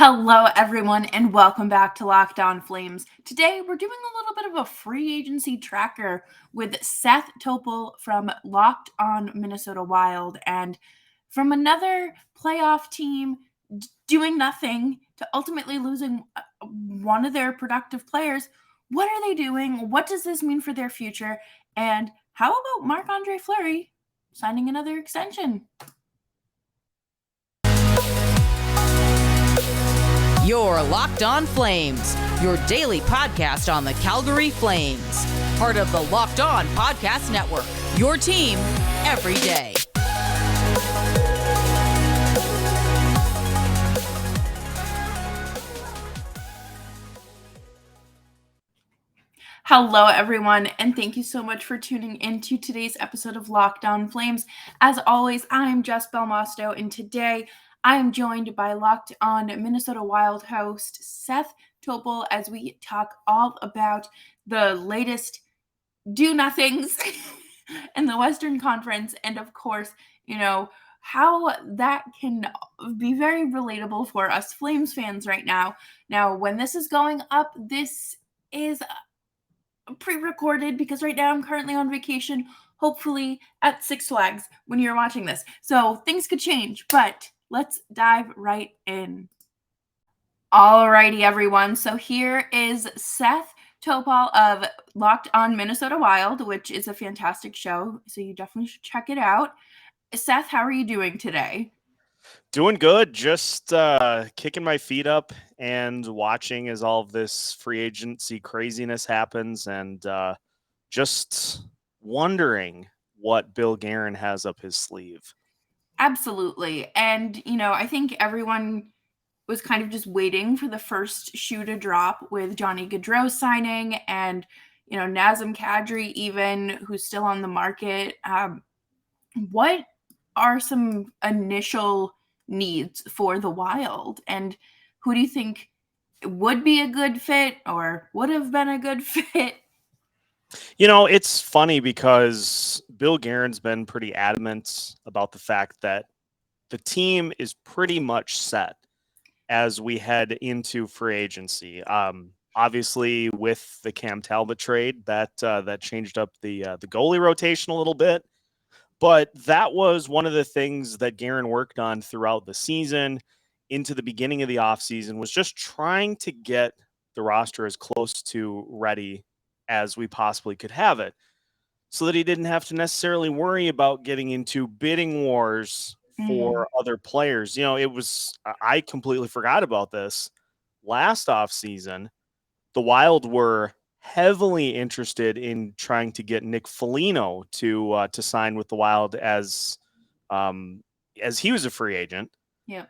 Hello, everyone, and welcome back to Locked On Flames. Today, we're doing a little bit of a free agency tracker with Seth Toupal from Locked On Minnesota Wild, and from another playoff team doing nothing to ultimately losing one of their productive players. What are they doing? What does this mean for their future? And how about Marc-Andre Fleury signing another extension? You're Locked On Flames, your daily podcast on the Calgary Flames. Part of the Locked On Podcast Network, your team every day. Hello, everyone, and thank you so much for tuning into today's episode of Locked On Flames. As always, I'm Jess Belmosto, and today I am joined by Locked On Minnesota Wild host Seth Toupal as we talk all about the latest do-nothings in the Western Conference, and of course, how that can be very relatable for us Flames fans right now. Now, when this is going up, this is pre-recorded because right now I'm currently on vacation, hopefully at Six Flags when you're watching this. So things could change, but let's dive right in. Alrighty, everyone. So here is Seth Toupal of Locked On Minnesota Wild, which is a fantastic show. So you definitely should check it out. Seth, how are you doing today? Doing good. Just kicking my feet up and watching as all of this free agency craziness happens, and just wondering what Bill Guerin has up his sleeve. Absolutely. And, I think everyone was kind of just waiting for the first shoe to drop with Johnny Gaudreau signing and, Nazem Kadri even, who's still on the market. What are some initial needs for the Wild, and who do you think would be a good fit or would have been a good fit? It's funny because Bill Guerin's been pretty adamant about the fact that the team is pretty much set as we head into free agency. Obviously, with the Cam Talbot trade, that changed up the goalie rotation a little bit. But that was one of the things that Guerin worked on throughout the season into the beginning of the offseason, was just trying to get the roster as close to ready as we possibly could have it, so that he didn't have to necessarily worry about getting into bidding wars for other players. I completely forgot about this. Last offseason, the Wild were heavily interested in trying to get Nick Foligno to sign with the Wild as he was a free agent. Yeah.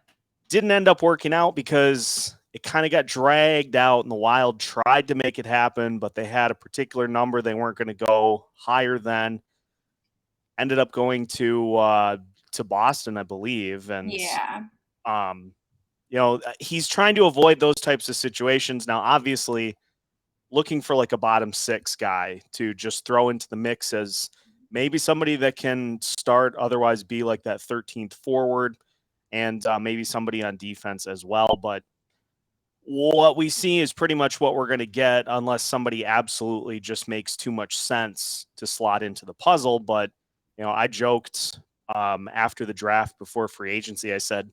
Didn't end up working out because it kind of got dragged out, and the Wild tried to make it happen, but they had a particular number they weren't going to go higher than. Ended up going to Boston, I believe, and Yeah. he's trying to avoid those types of situations. Now, obviously, looking for like a bottom six guy to just throw into the mix as maybe somebody that can start, otherwise be like that 13th forward, and maybe somebody on defense as well. But what we see is pretty much what we're going to get, unless somebody absolutely just makes too much sense to slot into the puzzle. But, I joked after the draft before free agency, I said,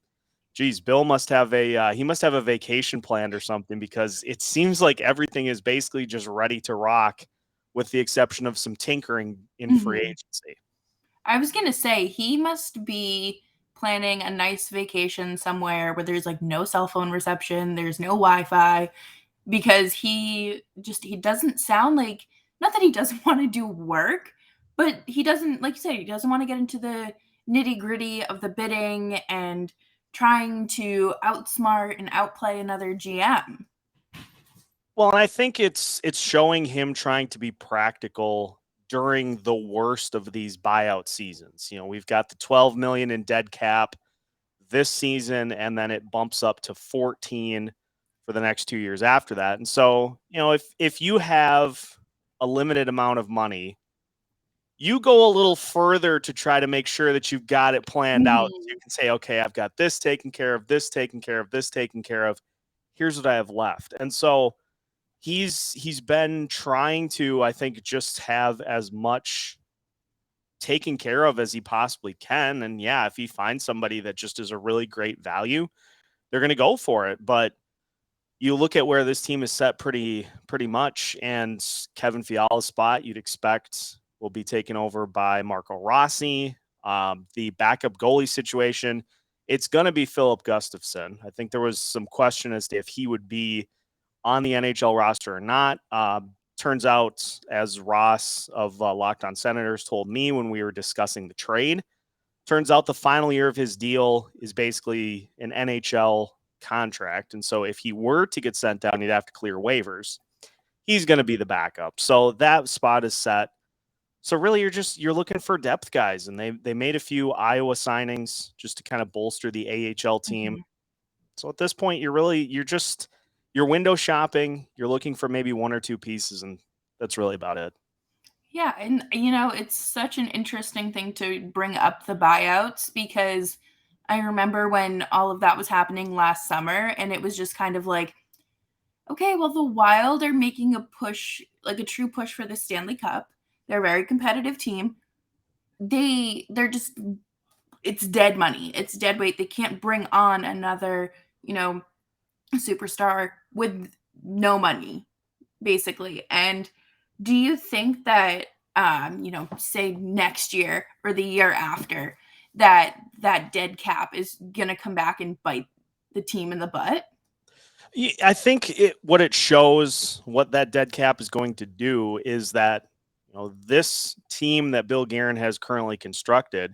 geez, Bill must have a vacation planned or something, because it seems like everything is basically just ready to rock, with the exception of some tinkering in free agency. I was going to say, he must be planning a nice vacation somewhere where there's like no cell phone reception, there's no Wi-Fi, because he doesn't sound like, not that he doesn't want to do work, but he doesn't, like you said, he doesn't want to get into the nitty-gritty of the bidding and trying to outsmart and outplay another GM. Well, and I think it's showing him trying to be practical during the worst of these buyout seasons. We've got the 12 million in dead cap this season, and then it bumps up to 14 for the next 2 years after that. And so, if you have a limited amount of money, You go a little further to try to make sure that you've got it planned out. You Mhm. can say, okay, I've got this taken care of, this taken care of, this taken care of. Here's what I have left. And so he's been trying to, I think, just have as much taken care of as he possibly can. And yeah, if he finds somebody that just is a really great value, they're going to go for it. But you look at where this team is set pretty much, and Kevin Fiala's spot you'd expect will be taken over by Marco Rossi. The backup goalie situation, it's going to be Philip Gustafson. I think there was some question as to if he would be on the NHL roster or not. Turns out, as Ross of Locked On Senators told me when we were discussing the trade, turns out the final year of his deal is basically an NHL contract. And so if he were to get sent down, he'd have to clear waivers. He's going to be the backup. So that spot is set. So really you're looking for depth guys, and they made a few Iowa signings just to kind of bolster the AHL team. Mhm. So at this point you're window shopping, you're looking for maybe one or two pieces, and that's really about it. Yeah, and it's such an interesting thing to bring up the buyouts because I remember when all of that was happening last summer and it was just kind of like, okay, well the Wild are making a push, like a true push for the Stanley Cup. They're a very competitive team. They're just it's dead money. It's dead weight. They can't bring on another, superstar with no money basically. And do you think that, say next year or the year after, that dead cap is going to come back and bite the team in the butt? I think what it shows, what that dead cap is going to do, is that this team that Bill Guerin has currently constructed,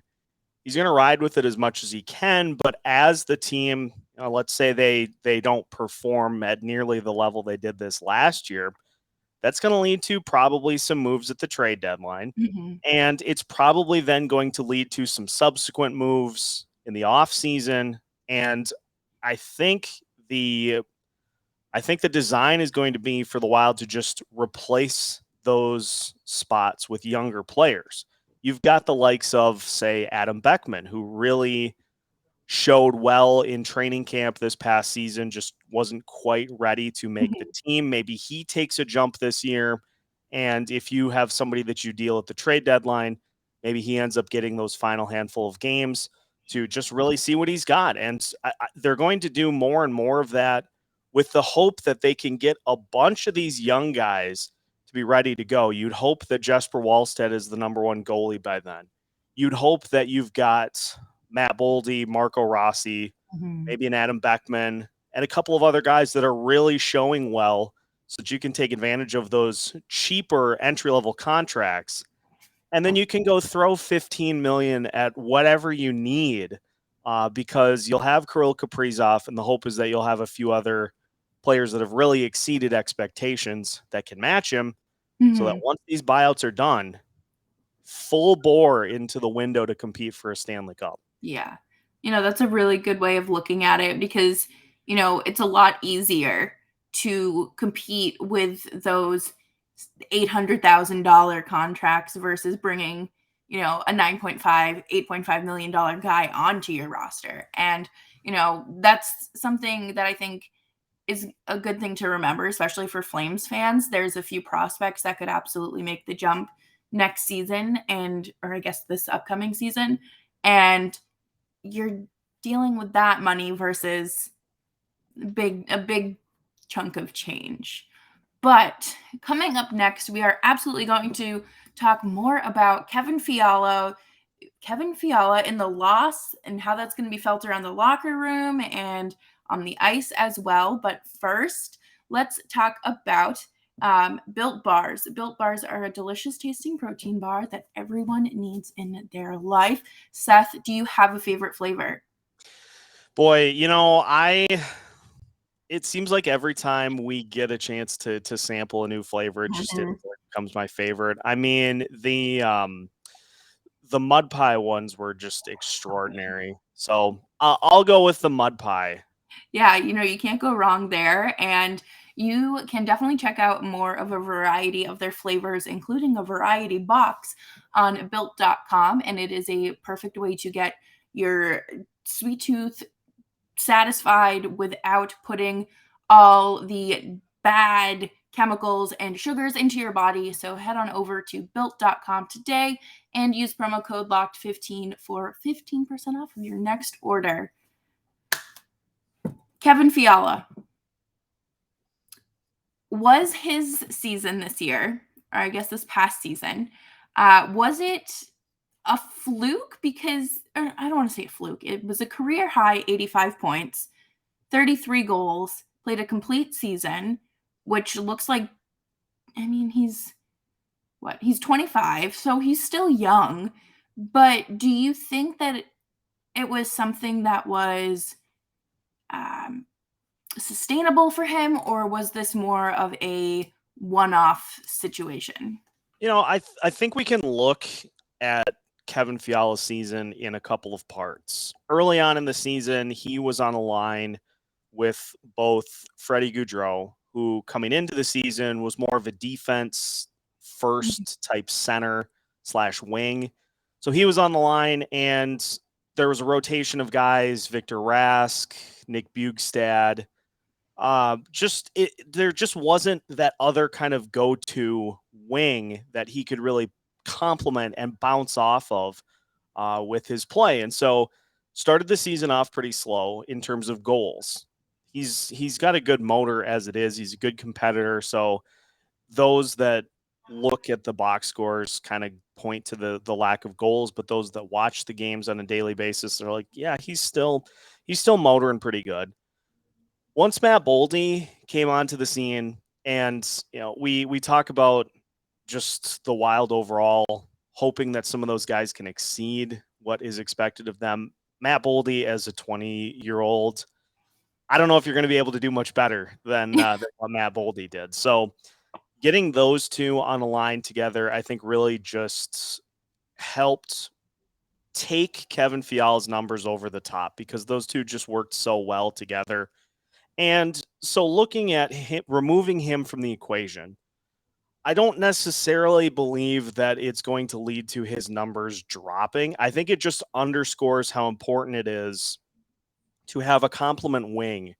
he's going to ride with it as much as he can. But as the team, let's say they don't perform at nearly the level they did this last year, that's going to lead to probably some moves at the trade deadline. Mm-hmm. And it's probably then going to lead to some subsequent moves in the offseason. And I think the design is going to be for the Wild to just replace those spots with younger players. You've got the likes of, say, Adam Beckman, who really showed well in training camp this past season, just wasn't quite ready to make the team. Maybe he takes a jump this year. And if you have somebody that you deal at the trade deadline, maybe he ends up getting those final handful of games to just really see what he's got. And they're going to do more and more of that with the hope that they can get a bunch of these young guys to be ready to go. You'd hope that Jesper Wallstedt is the number one goalie by then. You'd hope that you've got Matt Boldy, Marco Rossi, Mm-hmm. maybe an Adam Beckman, and a couple of other guys that are really showing well so that you can take advantage of those cheaper entry-level contracts. And then you can go throw 15 million at whatever you need because you'll have Kirill Kaprizov, and the hope is that you'll have a few other players that have really exceeded expectations that can match him so that Mm-hmm. once these buyouts are done, full bore into the window to compete for a Stanley Cup. Yeah. That's a really good way of looking at it because, it's a lot easier to compete with those $800,000 contracts versus bringing, a 9.5, $8.5 million guy onto your roster. And, that's something that I think is a good thing to remember, especially for Flames fans. There's a few prospects that could absolutely make the jump next season or I guess this upcoming season. And you're dealing with that money versus a big chunk of change. But coming up next, we are absolutely going to talk more about Kevin Fiala in the loss and how that's going to be felt around the locker room and on the ice as well. But first, let's talk about Built Bars. Built Bars are a delicious tasting protein bar that everyone needs in their life. Seth, do you have a favorite flavor? Boy, it seems like every time we get a chance to sample a new flavor, it Mhm. becomes my favorite. I mean, the mud pie ones were just extraordinary. So I'll go with the mud pie. Yeah, you can't go wrong there. And, you can definitely check out more of a variety of their flavors, including a variety box on built.com. And it is a perfect way to get your sweet tooth satisfied without putting all the bad chemicals and sugars into your body. So head on over to built.com today and use promo code LOCKED15 for 15% off of your next order. Kevin Fiala. Was his season this year, or I guess this past season, was it a fluke? Because I don't want to say a fluke. It was a career high 85 points, 33 goals, played a complete season, which looks like, I mean, he's 25, so he's still young. But do you think that it was something that was sustainable for him, or was this more of a one-off situation? I think we can look at Kevin Fiala's season in a couple of parts. Early on in the season, he was on a line with both Freddie Gaudreau, who coming into the season was more of a defense first type center / wing. So he was on the line, and there was a rotation of guys: Victor Rask, Nick Bugstad. There just wasn't that other kind of go-to wing that he could really complement and bounce off of with his play. And so started the season off pretty slow in terms of goals. He's got a good motor as it is. He's a good competitor. So those that look at the box scores kind of point to the lack of goals, but those that watch the games on a daily basis, they're like, yeah, he's still motoring pretty good. Once Matt Boldy came onto the scene, and we talk about just the Wild overall, hoping that some of those guys can exceed what is expected of them. Matt Boldy as a 20-year-old, I don't know if you're going to be able to do much better than what Matt Boldy did. So getting those two on a line together, I think really just helped take Kevin Fiala's numbers over the top, because those two just worked so well together. And so looking at him, removing him from the equation, I don't necessarily believe that it's going to lead to his numbers dropping. I think it just underscores how important it is to have a complement wing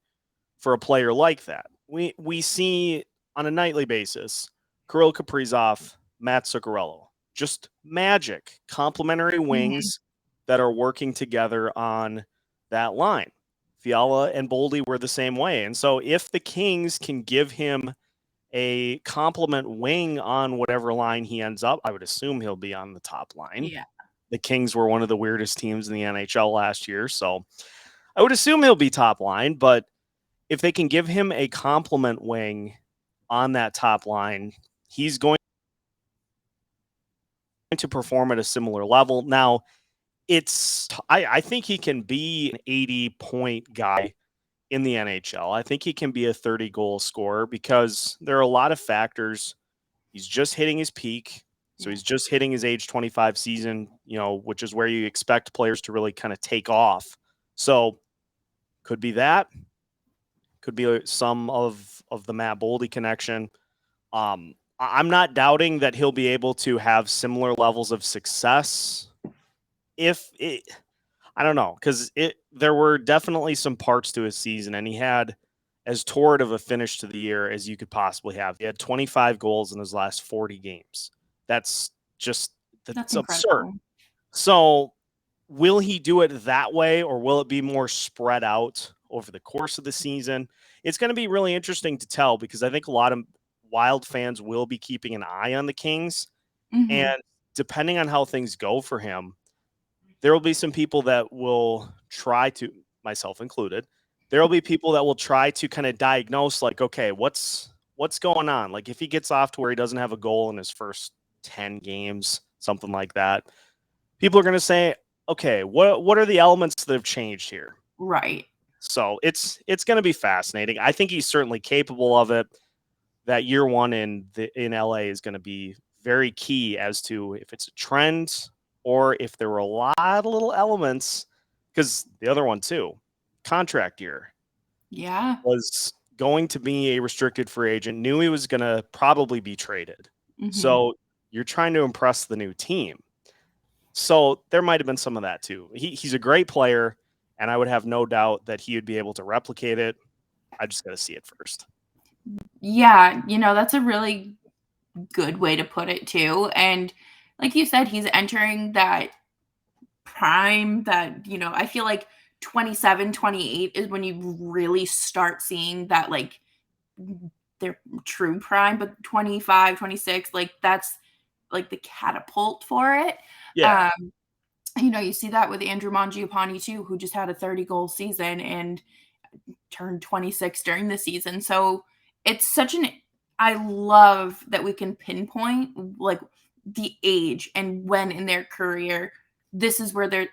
for a player like that. We see on a nightly basis Kirill Kaprizov, Matt Zuccarello, just magic complementary wings that are working together on that line. Fiala and Boldy were the same way. And so if the Kings can give him a complement wing on whatever line he ends up, I would assume he'll be on the top line. Yeah. The Kings were one of the weirdest teams in the NHL last year, so I would assume he'll be top line. But if they can give him a complement wing on that top line, he's going to perform at a similar level. Now, I think he can be an 80-point guy in the NHL. I think he can be a 30-goal scorer, because there are a lot of factors. He's just hitting his peak. So he's just hitting his age 25 season, which is where you expect players to really kind of take off. So could be that. Could be some of the Matt Boldy connection. I'm not doubting that he'll be able to have similar levels of success. I don't know, because there were definitely some parts to his season, and he had as torrid of a finish to the year as you could possibly have. He had 25 goals in his last 40 games. That's absurd. So will he do it that way, or will it be more spread out over the course of the season? It's going to be really interesting to tell, because I think a lot of Wild fans will be keeping an eye on the Kings. And depending on how things go for him, there will be some people that will try to, myself included, there will be people that will try to kind of diagnose, like, okay, what's going on? Like, if he gets off to where he doesn't have a goal in his first 10 games, something like that, people are going to say, okay, what are the elements that have changed here? Right. So it's going to be fascinating. I think he's certainly capable of it. That year one in LA is going to be very key as to if it's a trend or if there were a lot of little elements, because the other one too, contract year, Yeah, was going to be a restricted free agent, knew he was going to probably be traded. Mhm. So you're trying to impress the new team. So there might have been some of that too. He's a great player, and I would have no doubt that he would be able to replicate it. I just got to see it first. Yeah, that's a really good way to put it too. And like you said, he's entering that prime that, I feel like 27, 28 is when you really start seeing that, like, their true prime, but 25, 26, like, that's like the catapult for it. Yeah. You see that with Andrew Mangiapane too, who just had a 30-goal season and turned 26 during the season. So it's I love that we can pinpoint like the age and when in their career this is where they're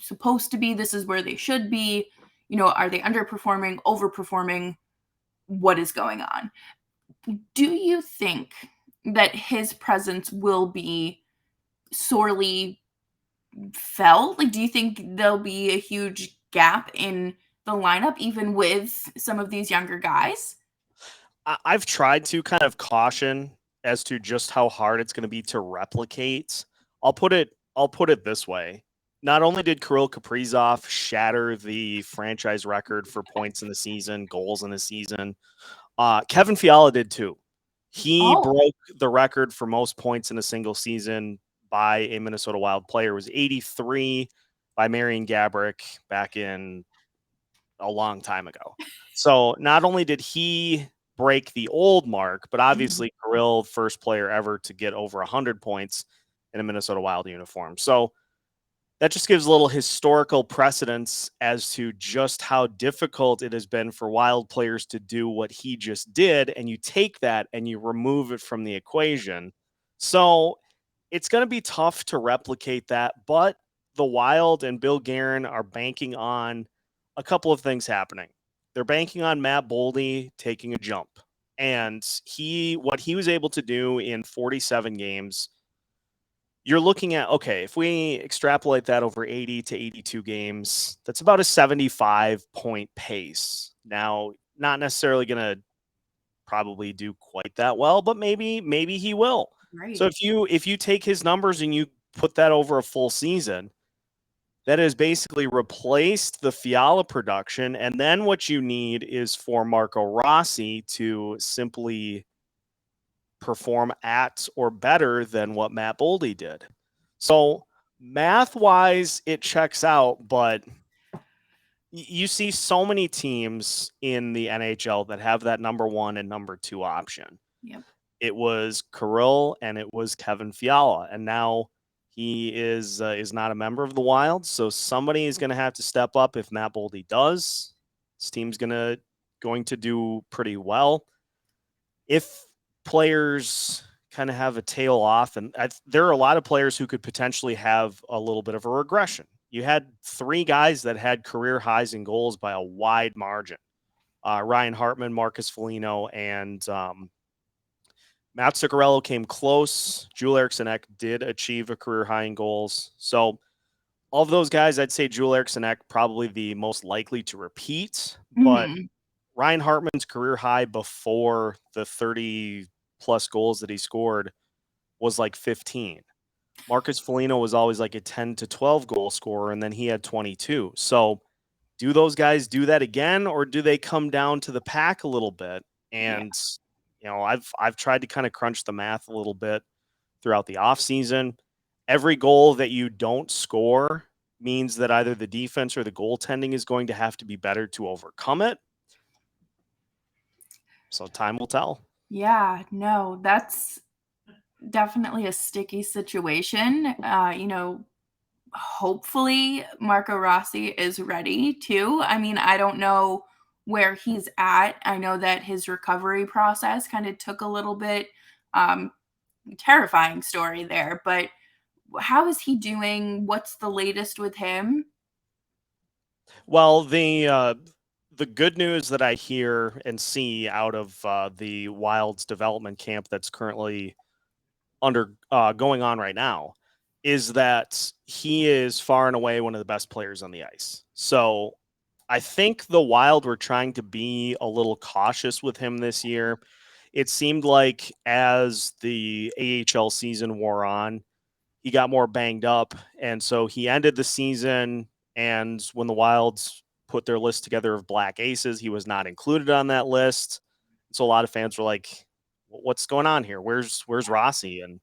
supposed to be, this is where they should be. Are they underperforming, overperforming? What is going on? Do you think that his presence will be sorely felt? Like, do you think there'll be a huge gap in the lineup, even with some of these younger guys? I've tried to kind of caution as to just how hard it's going to be to replicate. I'll put it this way. Not only did Kirill Kaprizov shatter the franchise record for points in the season, goals in the season, Kevin Fiala did too. He Oh, broke the record for most points in a single season by a Minnesota Wild player. It was 83 by Marian Gaborik back in a long time ago. So not only did he break the old mark, but obviously Kirill, first player ever to get over 100 points in a Minnesota Wild uniform. So that just gives a little historical precedence as to just how difficult it has been for Wild players to do what he just did. And you take that and you remove it from the equation. So it's going to be tough to replicate that. But the Wild and Bill Guerin are banking on a couple of things happening. They're banking on Matt Boldy taking a jump. And what he was able to do in 47 games, you're looking at, okay, if we extrapolate that over 80 to 82 games, that's about a 75-point pace. Now, not necessarily going to probably do quite that well, but maybe he will. So right. if you take his numbers and you put that over a full season, that has basically replaced the Fiala production, and then what you need is for Marco Rossi to simply perform at or better than what Matt Boldy did. So math wise, it checks out, but you see so many teams in the NHL that have that number one and number two option. Yep. It was Kirill and it was Kevin Fiala, and now he is not a member of the Wild. So somebody is going to have to step up. If Matt Boldy does, this team's going to do pretty well. If players kind of have a tail off, and there are a lot of players who could potentially have a little bit of a regression. You had three guys that had career highs in goals by a wide margin. Ryan Hartman, Marcus Foligno, and Matt Zuccarello came close. Joel Eriksson Ek did achieve a career high in goals. So all of those guys, I'd say Joel Eriksson Ek probably the most likely to repeat, but Mhm. Ryan Hartman's career high before the 30-plus goals that he scored was like 15. Marcus Foligno was always like a 10 to 12 goal scorer, and then he had 22. So do those guys do that again, or do they come down to the pack a little bit? Yeah. And, I've tried to kind of crunch the math a little bit throughout the offseason. Every goal that you don't score means that either the defense or the goaltending is going to have to be better to overcome it. So time will tell. Yeah, no, that's definitely a sticky situation. Hopefully Marco Rossi is ready too. I mean, I don't know where he's at. I know that his recovery process kind of took a little bit. Um, Terrifying story there, but how is he doing? What's the latest with him? Well, the good news that I hear and see out of the Wild's development camp that's currently going on right now is that he is far and away one of the best players on the ice. So I think the Wild were trying to be a little cautious with him this year. It seemed like as the AHL season wore on, he got more banged up. And so he ended the season. And when the Wilds put their list together of Black Aces, he was not included on that list. So a lot of fans were like, what's going on here? Where's Rossi? And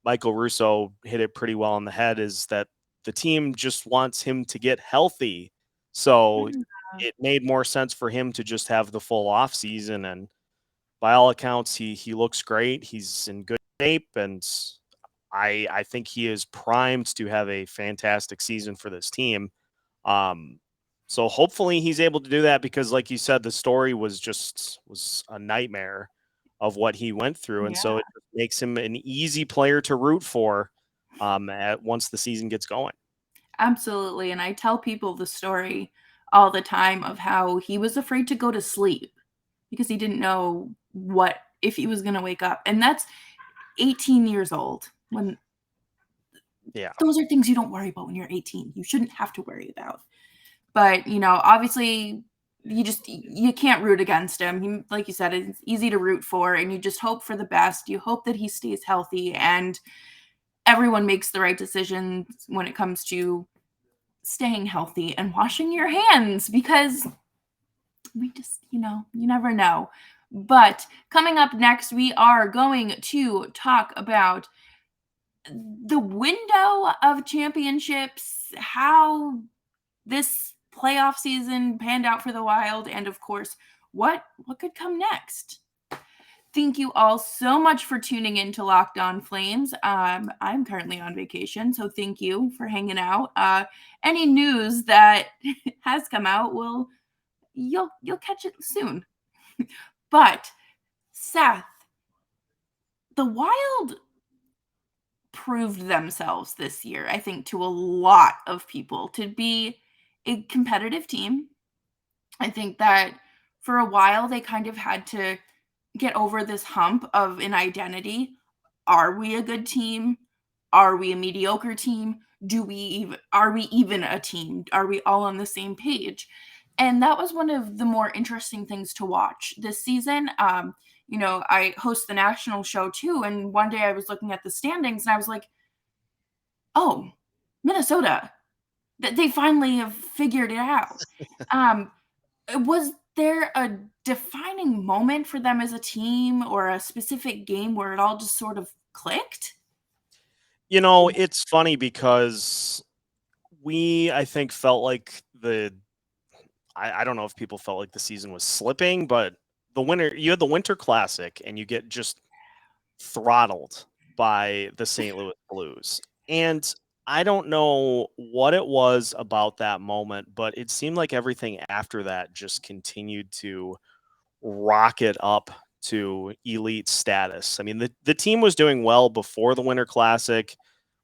Michael Russo hit it pretty well on the head, is that the team just wants him to get healthy. So Yeah. it made more sense for him to just have the full off season. And by all accounts, he looks great. He's in good shape, and I think he is primed to have a fantastic season for this team. Um, so hopefully he's able to do that, because like you said, the story was a nightmare of what he went through. And so Yeah. it makes him an easy player to root for once the season gets going. Absolutely. And I tell people the story all the time of how he was afraid to go to sleep because he didn't know what if he was going to wake up. And that's 18 years old. When Yeah. those are things you don't worry about when you're 18. You shouldn't have to worry about. But, obviously you can't root against him. He, like you said, it's easy to root for, and you just hope for the best. You hope that he stays healthy, and everyone makes the right decisions when it comes to staying healthy and washing your hands, because we just, you never know. But coming up next, we are going to talk about the window of championships, how this playoff season panned out for the Wild, and of course, what could come next. Thank you all so much for tuning in to Locked On Flames. I'm currently on vacation, so thank you for hanging out. Any news that has come out, you'll catch it soon. But Seth, the Wild proved themselves this year, I think, to a lot of people to be a competitive team. I think that for a while they kind of had to get over this hump of an identity. Are we a good team? Are we a mediocre team? Are we even a team? Are we all on the same page? And that was one of the more interesting things to watch this season. I host the national show too, and one day I was looking at the standings and I was like, "Oh, Minnesota, they finally have figured it out." Was there a defining moment for them as a team or a specific game where it all just sort of clicked? It's funny because I think, felt like I don't know if people felt like the season was slipping, but you had the Winter Classic and you get just throttled by the St. Louis Blues. And I don't know what it was about that moment, but it seemed like everything after that just continued to rocket up to elite status. I mean, the team was doing well before the Winter Classic,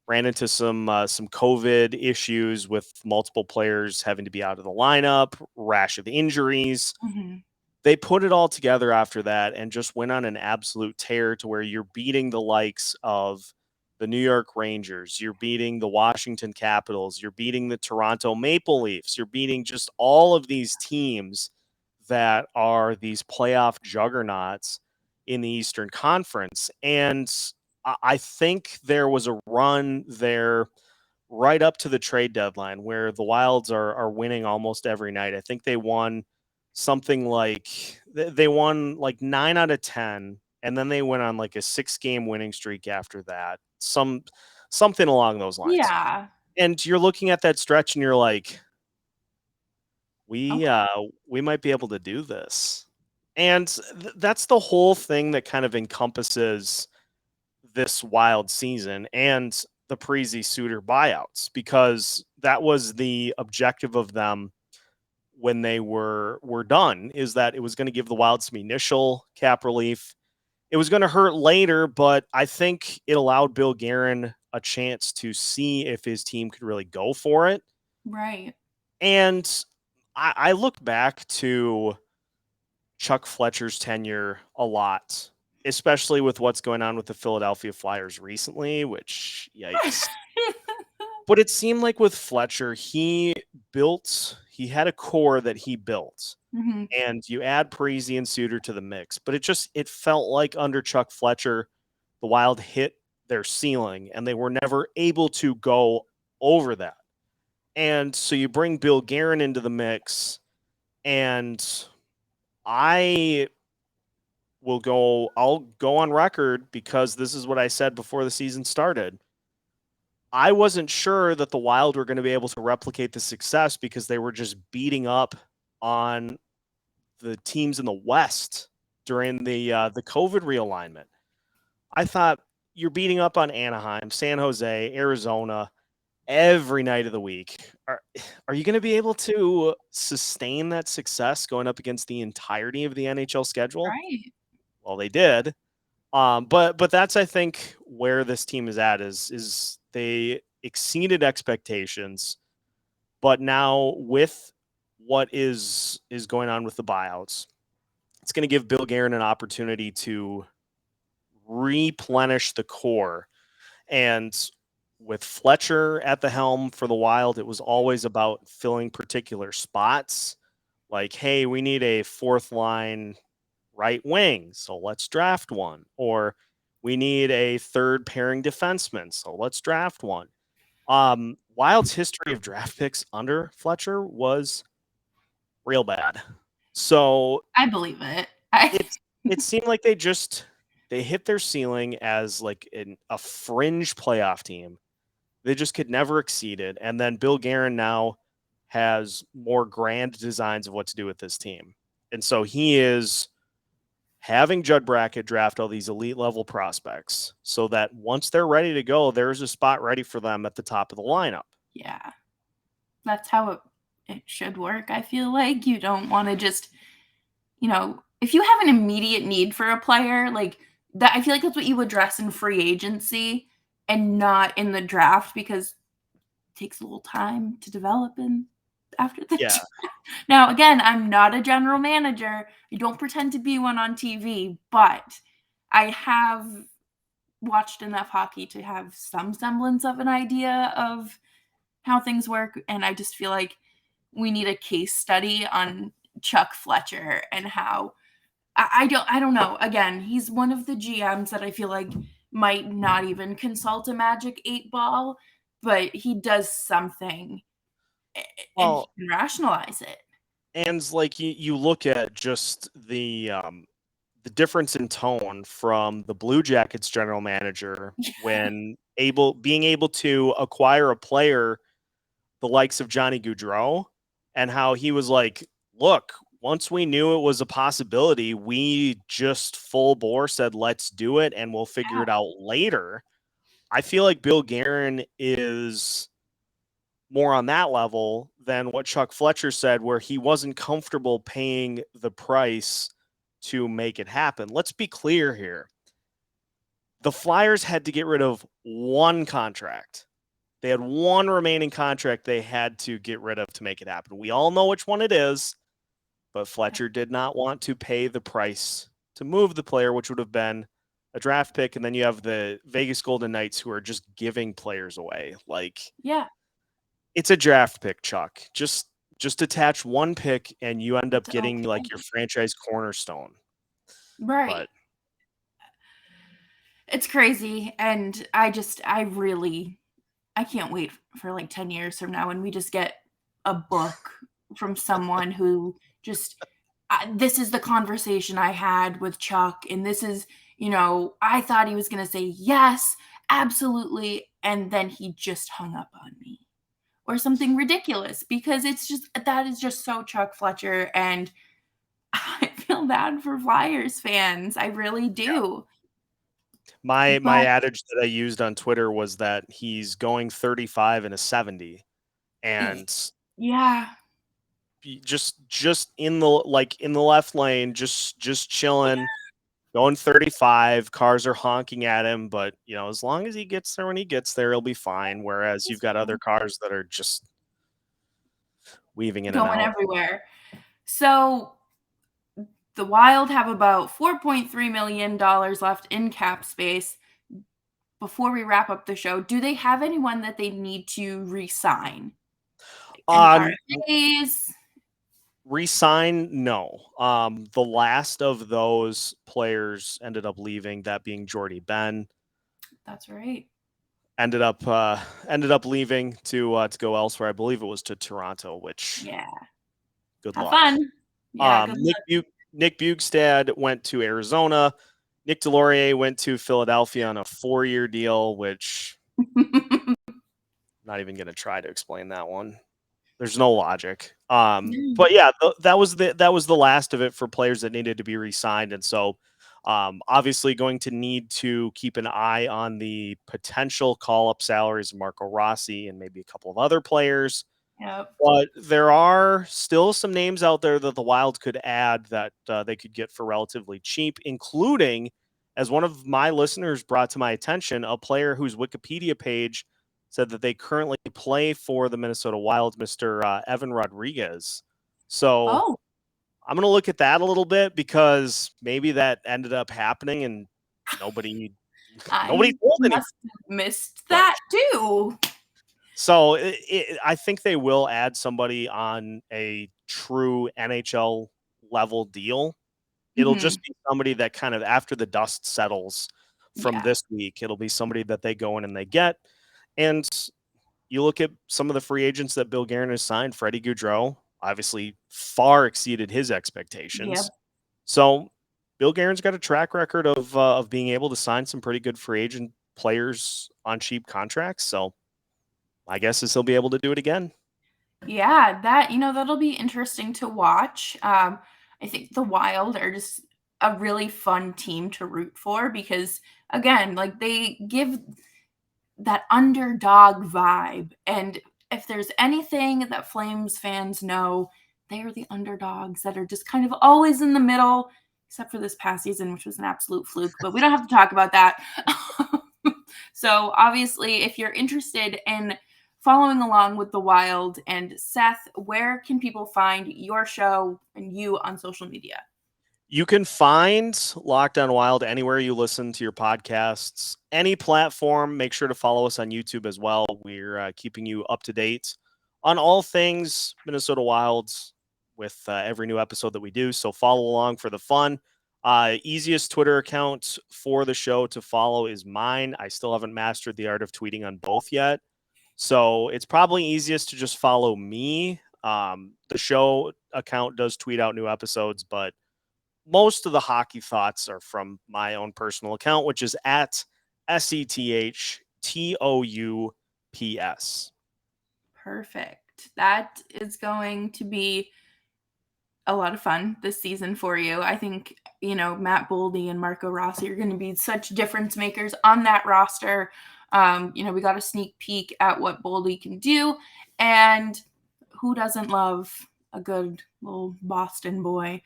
ran into some COVID issues with multiple players having to be out of the lineup, rash of injuries. Mhm. They put it all together after that and just went on an absolute tear, to where you're beating the likes of the New York Rangers, you're beating the Washington Capitals, you're beating the Toronto Maple Leafs, you're beating just all of these teams that are these playoff juggernauts in the Eastern Conference. And I think there was a run there right up to the trade deadline where the Wilds are winning almost every night. I think they won something like they won like 9 out of 10, and then they went on like a 6-game winning streak after that. Something along those lines. Yeah. And you're looking at that stretch and you're like, Okay. we might be able to do this. And that's the whole thing that kind of encompasses this Wild season and the Parise Suter buyouts, because that was the objective of them when they were done, is that it was going to give the Wild some initial cap relief. It was going to hurt later, but I think it allowed Bill Guerin a chance to see if his team could really go for it. Right. And I look back to Chuck Fletcher's tenure a lot, especially with what's going on with the Philadelphia Flyers recently, which, yikes. But it seemed like with Fletcher, he built He had a core that he built. Mhm. And you add Parisi and Suter to the mix. But it felt like under Chuck Fletcher, the Wild hit their ceiling and they were never able to go over that. And so you bring Bill Guerin into the mix, and I'll go on record because this is what I said before the season started. I wasn't sure that the Wild were going to be able to replicate the success because they were just beating up on the teams in the West during the COVID realignment. I thought you're beating up on Anaheim, San Jose, Arizona every night of the week. Are you going to be able to sustain that success going up against the entirety of the NHL schedule? Right. Well, they did. But that's, I think, where this team is at is they exceeded expectations, but now with what is going on with the buyouts, it's going to give Bill Guerin an opportunity to replenish the core. And with Fletcher at the helm for the Wild, it was always about filling particular spots. Like, hey, we need a fourth line right wing, so let's draft one. Or we need a third pairing defenseman, so let's draft one. Wild's history of draft picks under Fletcher was real bad. So I believe it. it seemed like they hit their ceiling as like a fringe playoff team. They just could never exceed it. And then Bill Guerin now has more grand designs of what to do with this team. And so he is having Judd Brackett draft all these elite level prospects so that once they're ready to go, there's a spot ready for them at the top of the lineup. Yeah. That's how it should work. I feel like you don't want to just, if you have an immediate need for a player, like that, I feel like that's what you address in free agency and not in the draft because it takes a little time to develop and after the Yeah. Now, again, I'm not a general manager. I don't pretend to be one on TV, but I have watched enough hockey to have some semblance of an idea of how things work. And I just feel like we need a case study on Chuck Fletcher and how I don't know. Again, he's one of the GMs that I feel like might not even consult a magic 8 ball, but he does something and he can rationalize it. And like you look at just the difference in tone from the Blue Jackets general manager when being able to acquire a player the likes of Johnny Gaudreau, and how he was like, look, once we knew it was a possibility, we just full bore said, let's do it and we'll figure it out later. I feel like Bill Guerin is more on that level than what Chuck Fletcher said, where he wasn't comfortable paying the price to make it happen. Let's be clear here. The Flyers had to get rid of one contract. They had one remaining contract they had to get rid of to make it happen. We all know which one it is, but Fletcher did not want to pay the price to move the player, which would have been a draft pick. And then you have the Vegas Golden Knights who are just giving players away. Like, Yeah. It's a draft pick, Chuck. Just attach one pick and you end up getting okay. like your franchise cornerstone. Right. But it's crazy. And I can't wait for like 10 years from now when we just get a book from someone who just, this is the conversation I had with Chuck. And this is, I thought he was going to say yes, absolutely. And then he just hung up on me or something ridiculous because that is just so Chuck Fletcher. And I feel bad for Flyers fans. I really do. My adage that I used on Twitter was that he's going 35 and a 70, and yeah, just in the left lane, just chilling, going 35. Cars are honking at him, but as long as he gets there when he gets there, he'll be fine. Whereas you've got other cars that are just weaving in and out everywhere. So the Wild have about $4.3 million left in cap space. Before we wrap up the show, do they have anyone that they need to re-sign? Any RFAs? Resign? No. The last of those players ended up leaving, that being Jordy Ben. That's right. Ended up leaving to go elsewhere. I believe it was to Toronto, which good Have luck. Fun. Yeah, good luck. Nick Bugstad went to Arizona. Nick Delorier went to Philadelphia on a 4-year deal, which I'm not even going to try to explain that one. There's no logic. But yeah, that was the last of it for players that needed to be re-signed, and so obviously going to need to keep an eye on the potential call-up salaries of Marco Rossi and maybe a couple of other players. Yep. But there are still some names out there that the Wild could add that they could get for relatively cheap, including, as one of my listeners brought to my attention, a player whose Wikipedia page said that they currently play for the Minnesota Wild, Mr. Evan Rodriguez. So I'm going to look at that a little bit because maybe that ended up happening and nobody told anything. Must have missed that too. So I think they will add somebody on a true NHL level deal. It'll just be somebody that kind of, after the dust settles from this week, it'll be somebody that they go in and they get. And you look at some of the free agents that Bill Guerin has signed. Freddie Gaudreau obviously far exceeded his expectations. Yep. So Bill Guerin's got a track record of being able to sign some pretty good free agent players on cheap contracts. So my guess is he'll be able to do it again. Yeah, that'll be interesting to watch. I think the Wild are just a really fun team to root for because, again, like they give that underdog vibe. And if there's anything that Flames fans know, they are the underdogs that are just kind of always in the middle, except for this past season, which was an absolute fluke, but we don't have to talk about that. So obviously, if you're interested in following along with the Wild and Seth, where can people find your show and you on social media? You can find Locked On Wild anywhere you listen to your podcasts, any platform. Make sure to follow us on YouTube as well. We're keeping you up to date on all things Minnesota Wilds with every new episode that we do. So follow along for the fun. Easiest Twitter account for the show to follow is mine. I still haven't mastered the art of tweeting on both yet. So it's probably easiest to just follow me. The show account does tweet out new episodes, but most of the hockey thoughts are from my own personal account, which is at SETHTOUPS. Perfect. That is going to be a lot of fun this season for you. I think, Matt Boldy and Marco Rossi are going to be such difference makers on that roster. We got a sneak peek at what Boldy can do, and who doesn't love a good little Boston boy?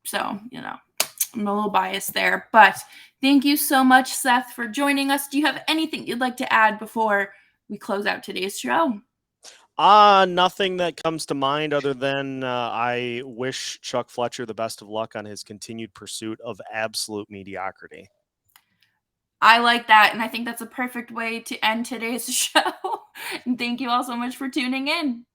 So, I'm a little biased there, but thank you so much, Seth, for joining us. Do you have anything you'd like to add before we close out today's show? Nothing that comes to mind other than I wish Chuck Fletcher the best of luck on his continued pursuit of absolute mediocrity. I like that, and I think that's a perfect way to end today's show. And thank you all so much for tuning in.